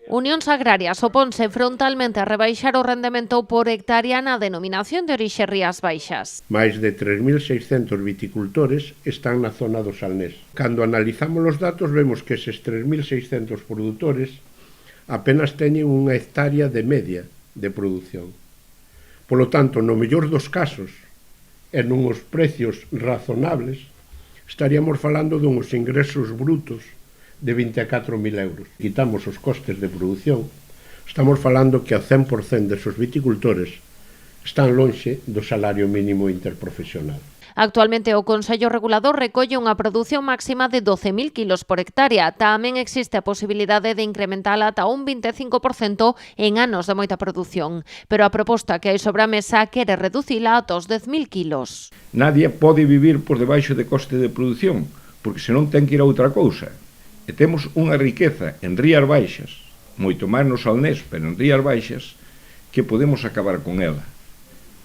Unións Agrarias oponse frontalmente a rebaixar o rendemento por hectárea na denominación de orixe Rías Baixas. Máis de 3.600 viticultores están na zona do Salnés. Cando analizamos os datos vemos que eses 3.600 produtores apenas teñen unha hectárea de media de produción. Polo tanto, no mellor dos casos, e nuns precios razonables, estaríamos falando dunhos ingresos brutos de 24.000 euros. Quitamos os costes de produción, estamos falando que o 100% desos viticultores están lonxe do salario mínimo interprofesional. Actualmente o Consello Regulador recolle unha produción máxima de 12.000 kilos por hectárea. Tamén existe a posibilidade de incrementala ata un 25% en anos de moita produción. Pero a proposta que hai sobre a mesa quere reducila ata os 10.000 kilos. Nadie pode vivir por debaixo de coste de produción, porque senón ten que ir a outra cousa. E temos unha riqueza en Rías Baixas, moito máis no Salnés, pero en Rías Baixas, que podemos acabar con ela.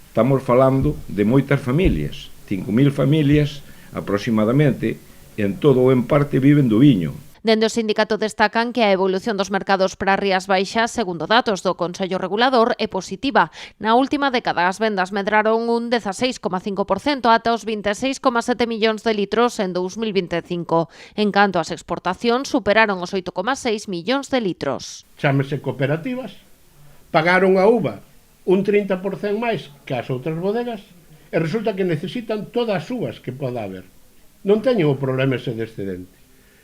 Estamos falando de moitas familias, 5.000 familias aproximadamente, en todo ou en parte viven do viño. Dende o sindicato destacan que a evolución dos mercados para Rías Baixas, segundo datos do Consello Regulador, é positiva. Na última década as vendas medraron un 16,5% ata os 26,7 millóns de litros en 2025. En canto ás exportacións, superaron os 8,6 millóns de litros. Chámese cooperativas, pagaron a uva un 30% máis que as outras bodegas e resulta que necesitan todas as uvas que poda haber. Non teñen o problema ese de excedente.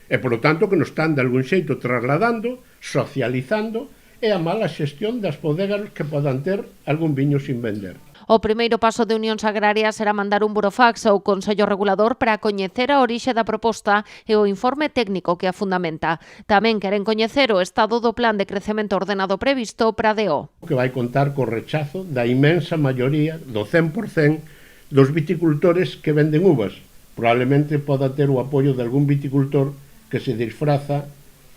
E, polo tanto, que nos están de algún xeito trasladando, socializando e a mala xestión das bodegas que podan ter algún viño sin vender. O primeiro paso de Unións Agrarias será mandar un burofax ao Consello Regulador para coñecer a orixe da proposta e o informe técnico que a fundamenta. Tamén queren coñecer o estado do plan de crecemento ordenado previsto para DO. Que vai contar co rechazo da inmensa maioría, do 100%, dos viticultores que venden uvas. Probablemente poda ter o apoio de algún viticultor que se disfraza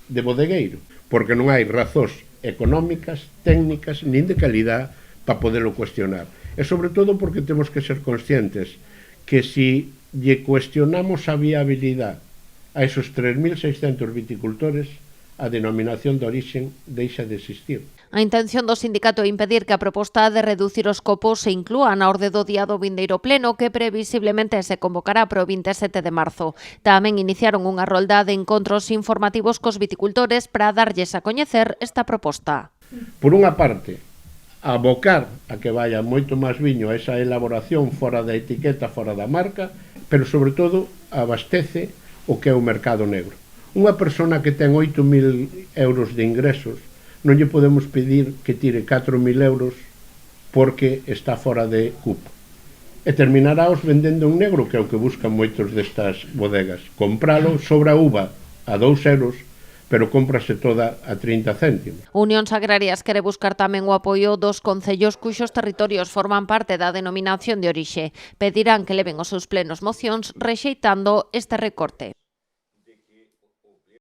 de bodegueiro, porque non hai razóns económicas, técnicas, nin de calidad para podelo cuestionar. E sobre todo porque temos que ser conscientes que si lle cuestionamos a viabilidade a esos 3.600 viticultores, a denominación de orixe deixa de existir. A intención do sindicato é impedir que a proposta de reducir os copos se inclúa na orde do día do vindeiro pleno que previsiblemente se convocará para o 27 de marzo. Tamén iniciaron unha rolda de encontros informativos cos viticultores para darlles a coñecer esta proposta. Por unha parte, abocar a que vaya moito máis viño a esa elaboración fora da etiqueta, fora da marca, pero sobre todo abastece o que é o mercado negro. Unha persona que ten 8.000 euros de ingresos non lle podemos pedir que tire 4.000 euros porque está fora de cupo. E terminará os vendendo en negro, que é o que buscan moitos destas bodegas. Compralo sobre a uva a 2 euros, pero cómprase toda a 30 céntimos. Unións Agrarias quere buscar tamén o apoio dos concellos cuxos territorios forman parte da denominación de orixe. Pedirán que leven os seus plenos mocións rexeitando este recorte.